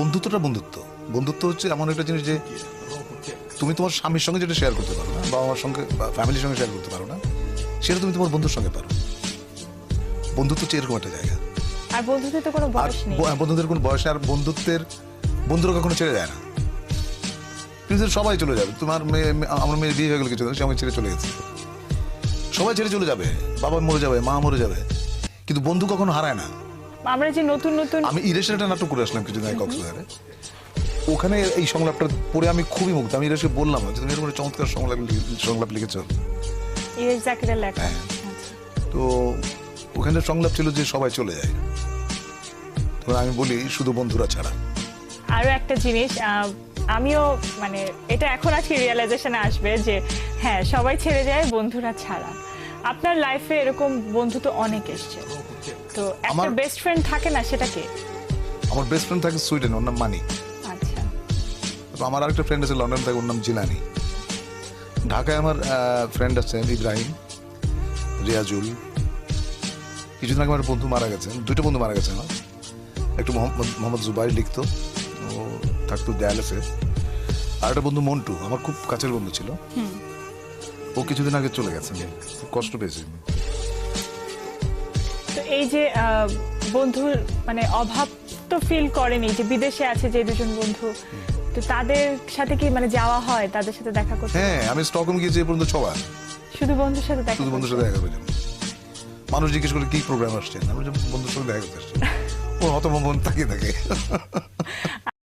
বন্ধুত্বটা বন্ধুত্ব। বন্ধুত্ব হচ্ছে এমন একটা জিনিস যে তুমি তোমার স্বামীর সঙ্গে যেটা শেয়ার করতে পারো না, বাবা মার সঙ্গে বা ফ্যামিলির সঙ্গে শেয়ার করতে পারো না, সেটা তুমি তোমার বন্ধুর সঙ্গে পারো। বন্ধুত্ব হচ্ছে এরকম একটা জায়গা। আর বন্ধুত্বের তো কোনো আর বয়স নেই। বন্ধুদের কোনো বয়স নেই, আর বন্ধুরা কখনো ছেড়ে যায় না। পৃথিবীর সবাই চলে যাবে, তোমার মেয়ে, আমার মেয়ের বিয়ে হয়ে গেল কিছু, সে আমাকে ছেড়ে চলে গেছে, সবাই ছেড়ে চলে যাবে, বাবা মরে যাবে, মা মরে যাবে, কিন্তু বন্ধু কখনো হারায় না। আমরা যে নতুন নতুন আমি ইরেশের একটা নাটক করে আসলাম কিছুদিন আগে কক্সবাজারে, ওখানে এই সংলাপটা পড়ে আমি খুবই মুগ্ধ। আমি ইরেশকে বললাম যে তুমি এরকম একটা চমৎকার সংলাপ লিখেছ। ইরেশ জাকিরের লেখা। হ্যাঁ। তো ওখানে সংলাপ ছিল যে সবাই চলে যায়, তখন আমি বলি শুধু বন্ধুরা ছাড়া। আরো একটা জিনিস, আমিও মানে এটা এখন আজকে রিয়েলাইজেশনে আসবে যে হ্যাঁ, সবাই ছেড়ে যায় বন্ধুরা ছাড়া। আপনার লাইফে এরকম বন্ধু তো অনেক এসছে, তো একটা আমার- বেস্ট ফ্রেন্ড থাকে না, সেটা কে? আমার বেস্ট ফ্রেন্ড থাকে সুইডেন, ওর নাম মানি। আচ্ছা, তো আমার আরেকটা ফ্রেন্ড আছে লন্ডন থাকে, ওর নাম জিলানি। ঢাকায় আমার ফ্রেন্ড আছেন ইব্রাহিম, রিয়াজুল। কিছুদিন আগে আমার বন্ধু মারা গেছেন, দুটো বন্ধু মারা গেছে আমার। একটু মোহাম্মদ জুবাইর লিখতো, ও থাকতো দেয়ালেসে। আর একটা বন্ধু মন্টু, আমার খুব কাছের বন্ধু ছিল, ও কিছুদিন আগে চলে গেছে, খুব কষ্ট পেয়েছি। তো এই যে বন্ধুর মানে অভাব তো ফিল করেনি, যে বিদেশে আছে যে দুজন বন্ধু, তো তাদের সাথে কি মানে যাওয়া হয়, তাদের সাথে দেখা করতে? হ্যাঁ, আমি স্টকহোম গিয়েছি এ পর্যন্ত 6 বার, শুধু বন্ধুর সাথে দেখা শুধু বন্ধুর সাথে দেখা করেছি। মানুষ জিজ্ঞেস করে কি প্রোগ্রাম আসছেন, আমি বন্ধুর সঙ্গে দেখা করতে আসছি। ও হতভম্ব তাকিয়ে থাকে।